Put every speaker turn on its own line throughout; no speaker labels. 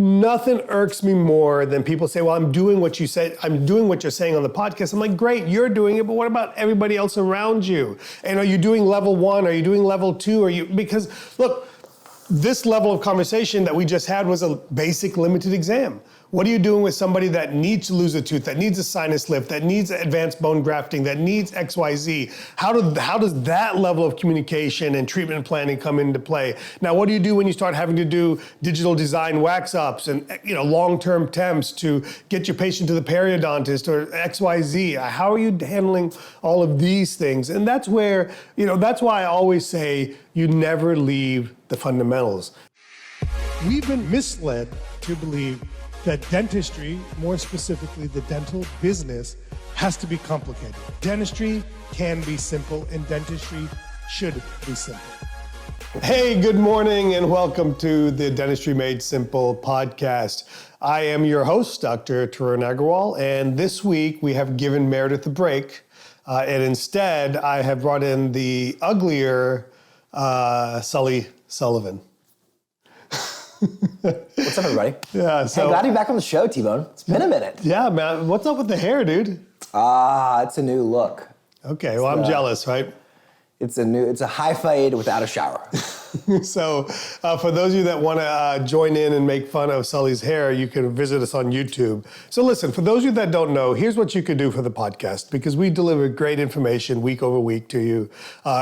Nothing irks me more than people say, well, I'm doing what you said, I'm doing what you're saying on the podcast. I'm like, great, you're doing it, but what about everybody else around you? And are you doing level 1? Are you doing level 2? Because look, this level of conversation that we just had was a basic limited exam. What are you doing with somebody that needs to lose a tooth, that needs a sinus lift, that needs advanced bone grafting, that needs XYZ? How does that level of communication and treatment planning come into play? Now, what do you do when you start having to do digital design wax ups and long-term temps to get your patient to the periodontist or XYZ? How are you handling all of these things? And that's where, that's why I always say you never leave the fundamentals. We've been misled to believe that dentistry, more specifically the dental business, has to be complicated. Dentistry can be simple, and dentistry should be simple. Hey, good morning, and welcome to the Dentistry Made Simple podcast. I am your host, Dr. Tarun Agarwal, and this week we have given Meredith a break, and instead I have brought in the uglier Sully Sullivan.
What's up, everybody?
Yeah,
hey, glad to be back on the show, T-Bone. It's been a minute.
Yeah, man. What's up with the hair, dude?
It's a new look.
Okay, well, I'm jealous, right?
It's a high fade without a shower.
So for those of you that want to join in and make fun of Sully's hair, you can visit us on YouTube. So listen, for those of you that don't know, here's what you could do for the podcast, because we deliver great information week over week to you.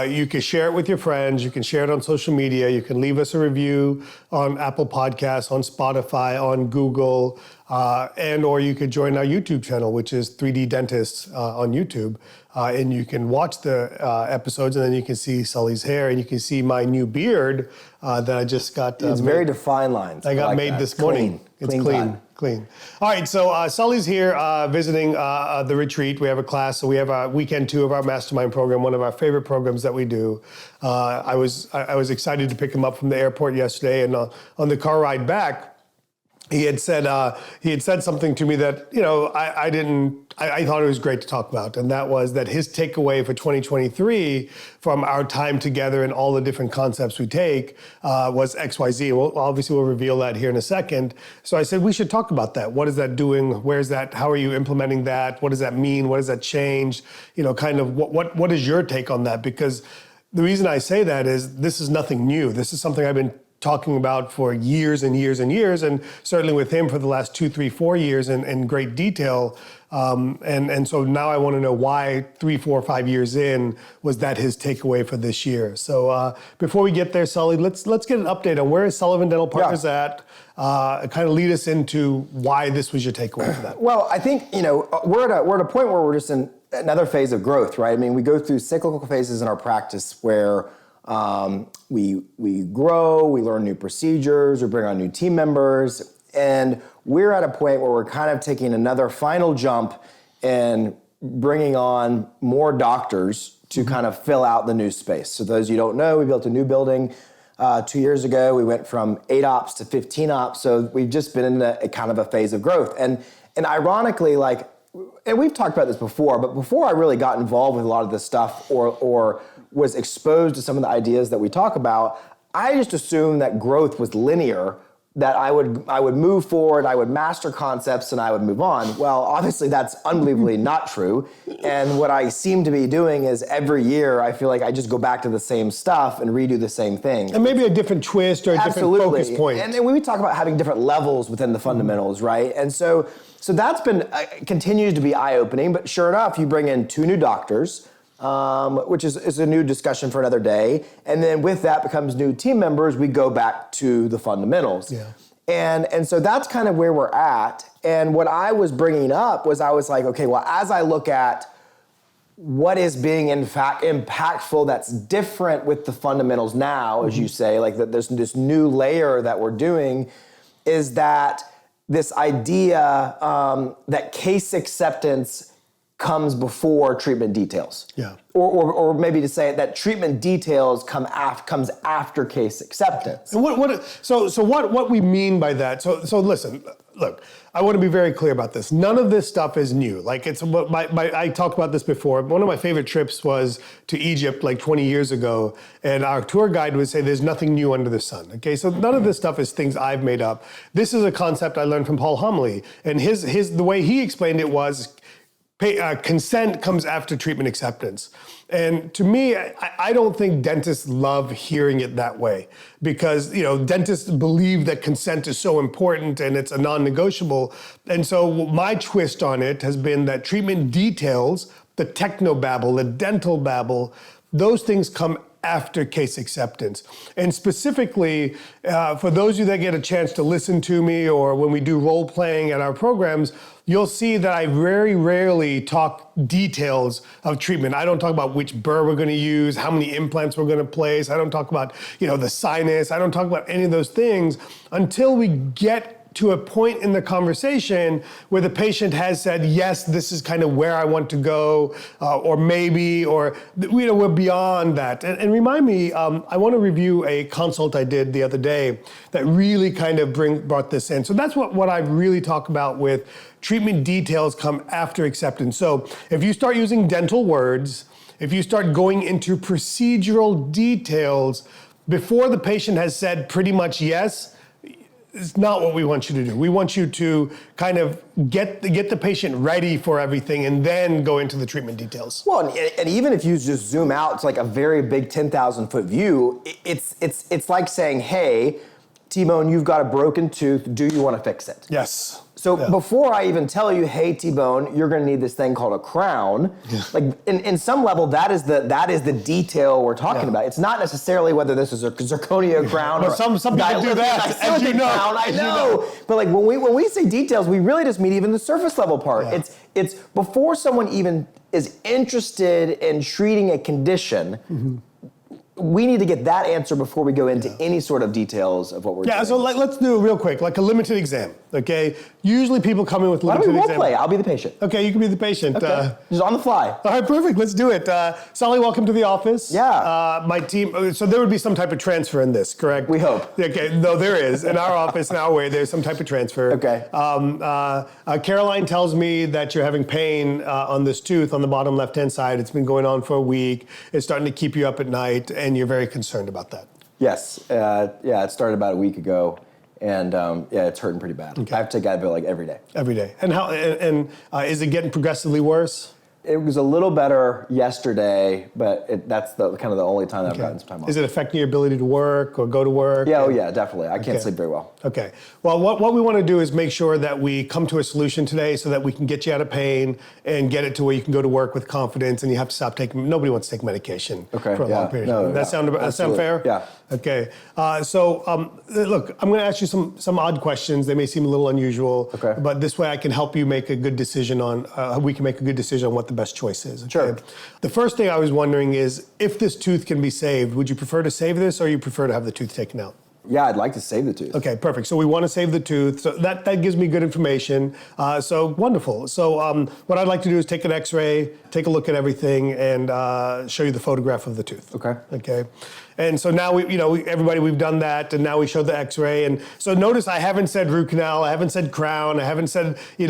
You can share it with your friends. You can share it on social media. You can leave us a review on Apple Podcasts, on Spotify, on Google, or you could join our YouTube channel, which is 3D Dentists on YouTube. And you can watch the episodes, and then you can see Sully's hair, and you can see my new beard that I just got.
It's very defined lines.
I got made this morning. It's clean. All right, so Sully's here visiting the retreat. We have a class, so we have weekend 2 of our mastermind program, one of our favorite programs that we do. I was excited to pick him up from the airport yesterday, and on the car ride back, he had said something to me that I thought it was great to talk about, and that was that his takeaway for 2023 from our time together and all the different concepts we take was XYZ. Well, obviously we'll reveal that here in a second. So I said we should talk about that. What is that doing? Where's that? How are you implementing that? What does that mean? What does that change? Kind of what is your take on that? Because the reason I say that is this is nothing new. This is something I've been talking about for years and years and years, and certainly with him for the last 2, 3, 4 years in great detail. And so now I want to know why 3, 4, 5 years in was that his takeaway for this year. So before we get there, Sully, let's get an update on where is Sullivan Dental Partners at. Kind of lead us into why this was your takeaway for that.
Well, I think we're at a point where we're just in another phase of growth, right? I mean, we go through cyclical phases in our practice where we grow, we learn new procedures, we bring on new team members, and we're at a point where we're kind of taking another final jump and bringing on more doctors to kind of fill out the new space. So those of you who don't know, we built a new building 2 years ago. We went from 8 ops to 15 ops, so we've just been in a kind of a phase of growth. And ironically, and we've talked about this before, but before I really got involved with a lot of this stuff or was exposed to some of the ideas that we talk about, I just assumed that growth was linear, that I would move forward, I would master concepts, and I would move on. Well, obviously that's unbelievably not true. And what I seem to be doing is every year I feel like I just go back to the same stuff and redo the same thing.
And maybe a different twist or a different focus point.
And we talk about having different levels within the fundamentals, right? And so that's been continues to be eye-opening, but sure enough, you bring in 2 new doctors, which is a new discussion for another day. And then with that becomes new team members, we go back to the fundamentals. Yeah. And so that's kind of where we're at. And what I was bringing up was I was like, okay, well, as I look at what is being in fact impactful that's different with the fundamentals now, as you say, like that there's this new layer that we're doing, is that this idea that case acceptance comes before treatment details. Yeah. Or maybe to say that treatment details comes after case acceptance.
And what we mean by that, so listen, look, I want to be very clear about this. None of this stuff is new. Like it's what I talked about this before. One of my favorite trips was to Egypt like 20 years ago, and our tour guide would say there's nothing new under the sun. Okay, so none of this stuff is things I've made up. This is a concept I learned from Paul Homily, and the way he explained it was consent comes after treatment acceptance. And to me, I don't think dentists love hearing it that way because, dentists believe that consent is so important and it's a non-negotiable. And so my twist on it has been that treatment details, the technobabble, the dental babble, those things come after case acceptance. And specifically, for those of you that get a chance to listen to me or when we do role playing at our programs, you'll see that I very rarely talk details of treatment. I don't talk about which burr we're going to use, how many implants we're going to place. I don't talk about, the sinus. I don't talk about any of those things until we get to a point in the conversation where the patient has said, yes, this is kind of where I want to go, or maybe, or we're beyond that. And remind me, I want to review a consult I did the other day that really kind of brought this in. So that's what I really talk about with treatment details come after acceptance. So if you start using dental words, if you start going into procedural details before the patient has said pretty much yes, it's not what we want you to do. We want you to kind of get the patient ready for everything and then go into the treatment details.
Well, and even if you just zoom out to like a very big 10,000-foot view, it's like saying, hey, T-Bone, you've got a broken tooth. Do you want to fix it?
Yes.
So before I even tell you, hey, T-Bone, you're going to need this thing called a crown. Yeah. Like in some level, that is the detail we're talking about. It's not necessarily whether this is a zirconia crown or
some people do that. As you know,
crown. I know. But like when we say details, we really just mean even the surface level part. Yeah. It's before someone even is interested in treating a condition. Mm-hmm. We need to get that answer before we go into any sort of details of what we're doing.
Yeah, so let's do it real quick, like a limited exam, okay? Usually people come in with limited exam.
Why don't we role play? I'll be the patient.
Okay, you can be the patient.
Okay. Just on the fly.
All right, perfect, let's do it. Sully, welcome to the office.
Yeah.
My team, so there would be some type of transfer in this, correct?
We hope.
Okay, no, there is. In our office, in our way, there's some type of transfer.
Okay.
Caroline tells me that you're having pain on this tooth on the bottom left-hand side. It's been going on for a week. It's starting to keep you up at night, and you're very concerned about that.
Yes, it started about a week ago, and it's hurting pretty bad. Okay. I have to take Advil like every day.
Every day. And how? And is it getting progressively worse?
It was a little better yesterday, but that's the kind of the only time that I've gotten some time off.
Is it affecting your ability to work or go to work?
Yeah, definitely. I can't sleep very well.
Okay. Well, what we want to do is make sure that we come to a solution today so that we can get you out of pain and get it to where you can go to work with confidence and you have to stop taking, nobody wants to take medication for a long period of time. That sound fair?
Yeah.
Okay. Look, I'm going to ask you some odd questions. They may seem a little unusual, but this way I can help you make a good decision on, we can make a good decision on what the best choice is. Okay?
Sure.
The first thing I was wondering is, if this tooth can be saved, would you prefer to save this or you prefer to have the tooth taken out?
Yeah, I'd like to save the tooth.
Okay, perfect. So we want to save the tooth. So that gives me good information. So wonderful. So what I'd like to do is take an X-ray, take a look at everything, and show you the photograph of the tooth.
Okay.
Okay. And so now everybody, we've done that, and now we show the X-ray. And so notice I haven't said root canal, I haven't said crown, I haven't said, I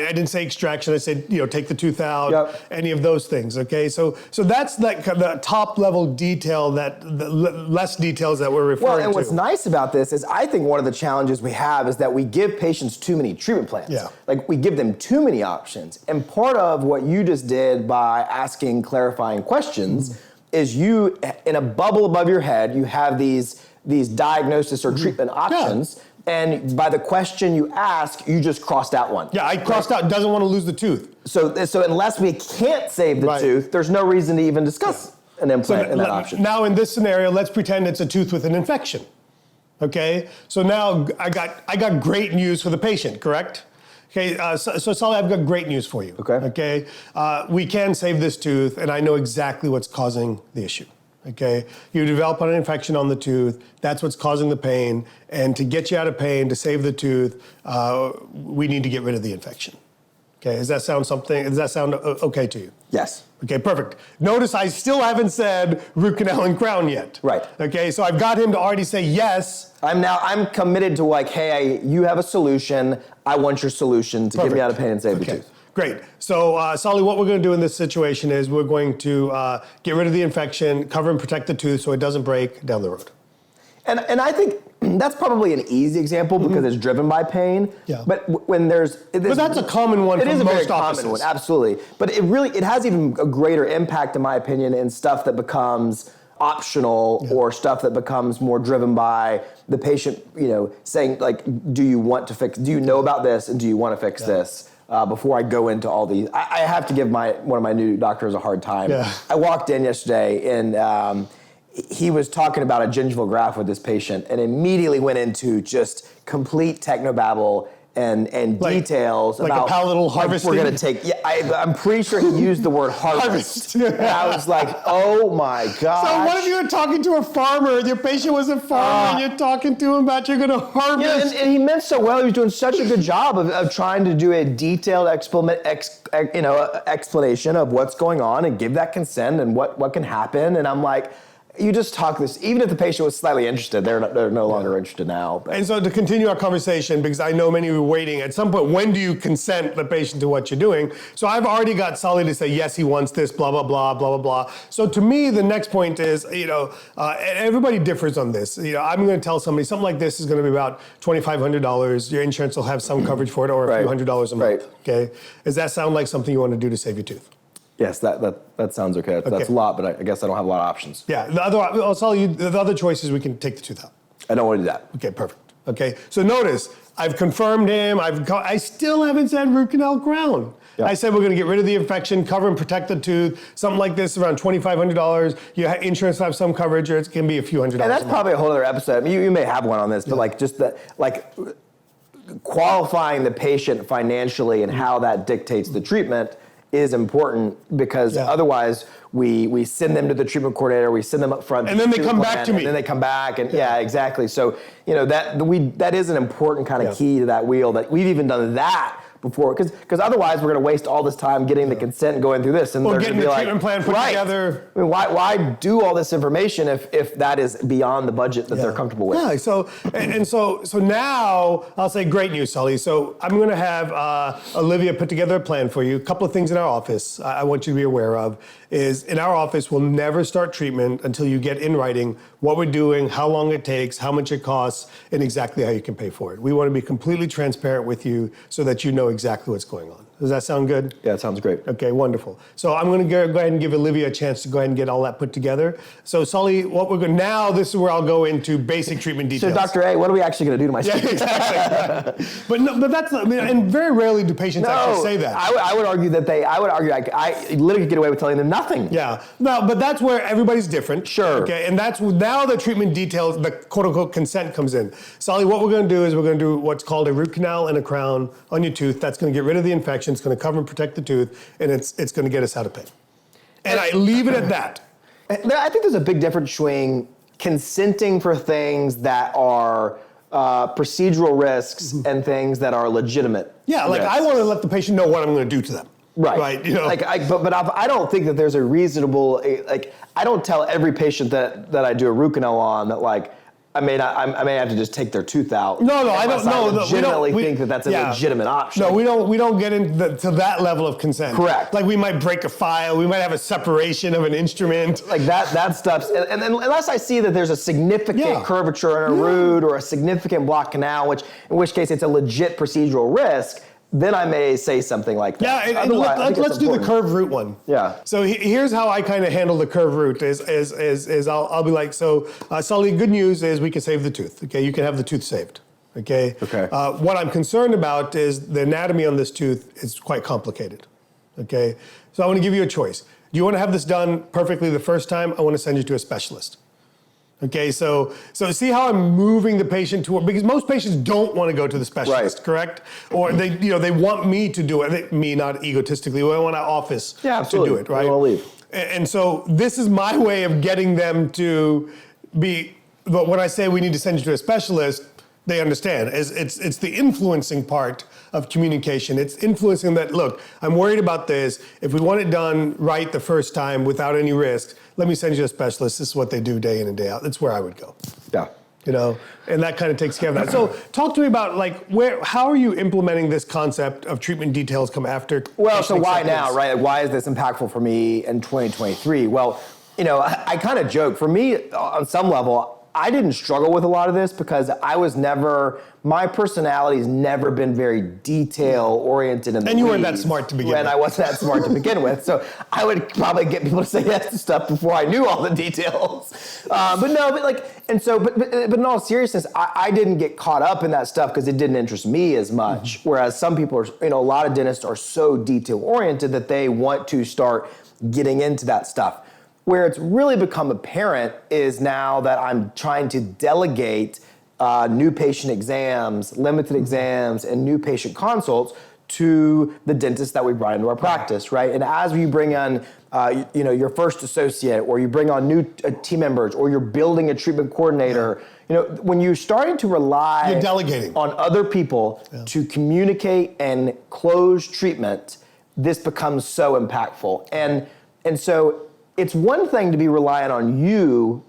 didn't say extraction. I said, take the tooth out, any of those things. Okay. So that's like the top level detail, the less details that we're referring to.
Well, and what's nice about this is I think one of the challenges we have is that we give patients too many treatment plans.
Yeah.
Like we give them too many options. And part of what you just did by asking clarifying questions is you, in a bubble above your head, you have these diagnosis or treatment options. And by the question you ask, you just crossed out one.
Yeah, I crossed out, doesn't want to lose the tooth.
So unless we can't save the tooth, there's no reason to even discuss an implant in that option.
Now in this scenario, let's pretend it's a tooth with an infection. Okay, so now I got great news for the patient, correct? Okay, so Sully, I've got great news for you. Okay, we can save this tooth, and I know exactly what's causing the issue. Okay, you develop an infection on the tooth. That's what's causing the pain, and to get you out of pain, to save the tooth, we need to get rid of the infection. Okay, does that sound okay to you?
Yes.
Okay, perfect. Notice I still haven't said root canal and crown yet.
Right.
Okay, so I've got him to already say yes.
I'm committed to like, hey, you have a solution. I want your solution to get me out of pain and save the tooth.
Great. So, Sully, what we're going to do in this situation is we're going to get rid of the infection, cover and protect the tooth so it doesn't break down the road.
And I think that's probably an easy example because it's driven by pain.
Yeah.
But when there's...
But that's a common one for most offices. It is a very common one,
absolutely. But it has even a greater impact, in my opinion, in stuff that becomes optional or stuff that becomes more driven by the patient, saying like, do you know about this and do you want to fix this? Before I go into all these, I have to give one of my new doctors a hard time.
Yeah.
I walked in yesterday and he was talking about a gingival graft with this patient and immediately went into just complete technobabble and details
like
about
a palatal harvesting.
We're gonna take. Yeah, I'm pretty sure he used the word harvest. And I was like, oh my god.
So what if you were talking to a farmer and your patient was a farmer and you're talking to him about you're gonna harvest?
And he meant so well. He was doing such a good job of trying to do a detailed explanation of what's going on and give that consent and what can happen. And I'm like, you just talk this, even if the patient was slightly interested, they're no longer interested now. But.
And so to continue our conversation, because I know many of you are waiting, at some point, when do you consent the patient to what you're doing? So I've already got Sully to say, yes, he wants this, blah, blah, blah, blah, blah, blah. So to me, the next point is, and everybody differs on this. I'm going to tell somebody something like this is going to be about $2,500. Your insurance will have some coverage for it, or a few $100s a month. Okay. Does that sound like something you want to do to save your tooth?
Yes, that sounds okay. That's a lot, but I guess I don't have a lot of options.
Yeah, I'll tell you, the other choice is we can take the tooth out.
I don't want to do that.
Okay, perfect. Okay, so notice, I've confirmed him, I still haven't said root canal crown. Yeah. I said we're gonna get rid of the infection, cover and protect the tooth, something like this, around $2,500. Your insurance will have some coverage, or it can be a few $100s.
And that's probably a whole other episode. I mean, you may have one on this, but qualifying the patient financially and how that dictates the treatment is important because otherwise we send them to the treatment coordinator, we send them up front.
And then they come back to me.
And then they come back and exactly. So, that is an important kind of key to that wheel that we've even done that before because otherwise we're going to waste all this time getting the consent and going through this and
or
they're
getting the treatment plan put together.
I mean, why do all this information if that is beyond the budget that they're comfortable with?
Yeah. So now I'll say great news, Sully. So I'm going to have Olivia put together a plan for you. A couple of things in our office I want you to be aware of is in our office we'll never start treatment until you get in writing what we're doing, how long it takes, how much it costs, and exactly how you can pay for it. We want to be completely transparent with you so that you know exactly what's going on. Does that sound good?
Yeah, it sounds great.
Okay, wonderful. So I'm going to go ahead and give Olivia a chance to go ahead and get all that put together. So Sully, now this is where I'll go into basic treatment details.
So Dr. A, what are we actually going to do to my teeth?
Exactly. but that's, and very rarely do patients actually say that.
I would argue I literally could get away with telling them nothing.
Yeah, no, but that's where everybody's different.
Sure.
Okay, and that's now the treatment details, the quote unquote consent comes in. Sully, what we're going to do is we're going to do what's called a root canal and a crown on your tooth. That's going to get rid of the infection. It's going to cover and protect the tooth, and it's going to get us out of pain. And I leave it at that.
I think there's a big difference between consenting for things that are procedural risks and things that are legitimate.
Yeah, like risks. I want to let the patient know what I'm going to do to them.
Right.
Right.
But I don't think that there's a reasonable I don't tell every patient that I do a root canal on that I may have to just take their tooth out.
No, I don't.
I legitimately think that that's a legitimate option.
No, we don't get into that level of consent.
Correct.
Like we might break a file, we might have a separation of an instrument.
Like that stuff's, and unless I see that there's a significant curvature in a root or a significant blocked canal, in which case it's a legit procedural risk, then I may say something like that.
Yeah, and let's do the curved root one.
Yeah.
So here's how I kind of handle the curved root is I'll be like, so Sully, good news is we can save the tooth. Okay, you can have the tooth saved. Okay.
Okay.
What I'm concerned about is the anatomy on this tooth is quite complicated. Okay. So I want to give you a choice. Do you want to have this done perfectly the first time? I want to send you to a specialist. Okay, so see how I'm moving the patient toward, because most patients don't want to go to the specialist, correct? Or they want me to do it. Me, not egotistically, I want our office to do it, right?
They want to leave.
And so this is my way of getting them to be, but when I say we need to send you to a specialist, they understand. It's the influencing part of communication. It's influencing that, look, I'm worried about this. If we want it done right the first time without any risk, let me send you a specialist. This is what they do day in and day out. That's where I would go.
Yeah.
You know, and that kind of takes care of that. So talk to me about how are you implementing this concept of treatment details come after?
Well, so why
acceptance?
now, right? Why is this impactful for me in 2023? Well, I kind of joke. For me, on some level, I didn't struggle with a lot of this because my personality's never been very detail-oriented in the
And you weren't
weeds.
that smart to begin with.
And I wasn't that smart to begin with. So I would probably get people to say yes to stuff before I knew all the details. But in all seriousness, I didn't get caught up in that stuff because it didn't interest me as much. Mm-hmm. Whereas some people are, a lot of dentists are so detail-oriented that they want to start getting into that stuff. Where it's really become apparent is now that I'm trying to delegate new patient exams, limited exams, and new patient consults to the dentists that we brought into our practice, right? And as you bring on, your first associate, or you bring on new team members, or you're building a treatment coordinator, when you're starting to rely
you're delegating
on other people to communicate and close treatment, this becomes so impactful. And so it's one thing to be reliant on you,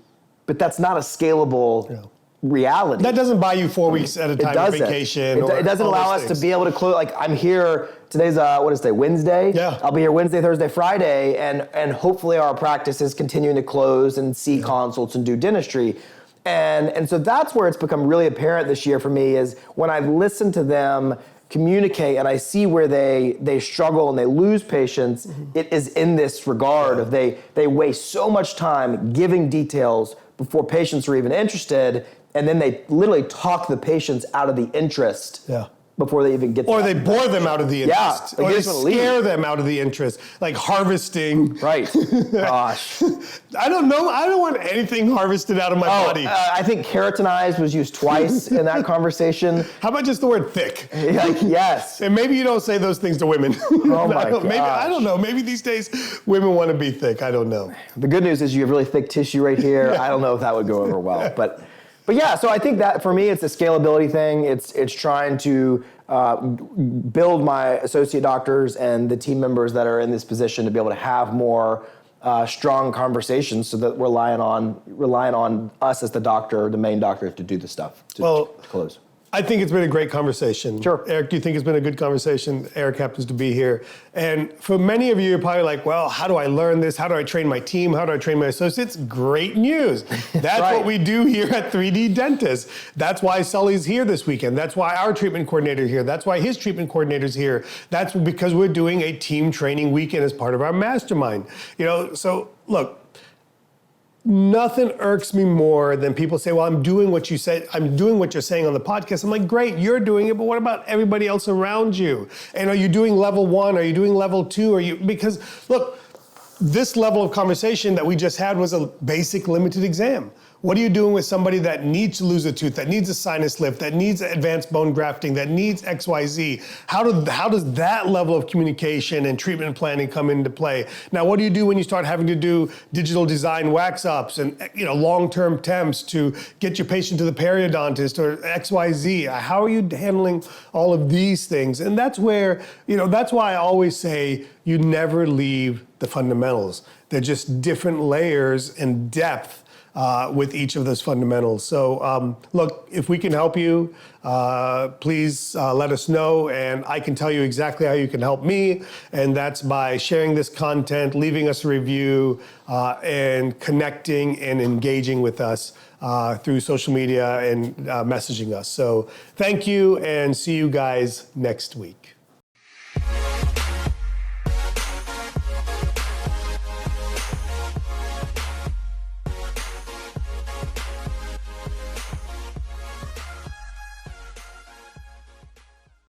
but that's not a scalable reality.
That doesn't buy you 4 weeks at a time of vacation.
It doesn't allow us to be able to close. Like, I'm here, today's, what is today, Wednesday?
Yeah.
I'll be here Wednesday, Thursday, Friday, and hopefully our practice is continuing to close and see consults and do dentistry. And so that's where it's become really apparent this year for me is when I've listened to them communicate and I see where they struggle and they lose patients, it is in this regard of they waste so much time giving details before patients are even interested, and then they literally talk the patients out of the interest before they even get
Or they bore them out of the interest.
Yeah,
or they scare them out of the interest, like harvesting.
Right. Gosh.
I don't know. I don't want anything harvested out of my body.
I think keratinized was used twice in that conversation.
How about just the word thick?
Yes.
And maybe you don't say those things to women.
Oh my gosh.
I don't know. Maybe these days women want to be thick. I don't know.
The good news is you have really thick tissue right here. I don't know if that would go over well, but yeah, so I think that for me, it's a scalability thing. It's trying to build my associate doctors and the team members that are in this position to be able to have more strong conversations, so that we're relying on us as the doctor, the main doctor, to do the stuff to close.
I think it's been a great conversation.
Sure.
Eric, do you think it's been a good conversation? Eric happens to be here. And for many of you, you're probably like, well, how do I learn this? How do I train my team? How do I train my associates? Great news. That's
right.
what we do here at 3D Dentist. That's why Sully's here this weekend. That's why our treatment coordinator is here. That's why his treatment coordinator's here. That's because we're doing a team training weekend as part of our mastermind. So look, nothing irks me more than people say, well, I'm doing what you said. I'm doing what you're saying on the podcast. I'm like, great, you're doing it, but what about everybody else around you? And are you doing level 1? Are you doing level 2? Because look, this level of conversation that we just had was a basic limited exam. What are you doing with somebody that needs to lose a tooth, that needs a sinus lift, that needs advanced bone grafting, that needs XYZ? How does that level of communication and treatment planning come into play? Now, what do you do when you start having to do digital design wax-ups and long-term temps to get your patient to the periodontist or XYZ? How are you handling all of these things? And that's where, that's why I always say you never leave the fundamentals. They're just different layers and depth with each of those fundamentals. So look, if we can help you, please let us know, and I can tell you exactly how you can help me, and that's by sharing this content, leaving us a review, and connecting and engaging with us through social media and messaging us. So thank you, and see you guys next week.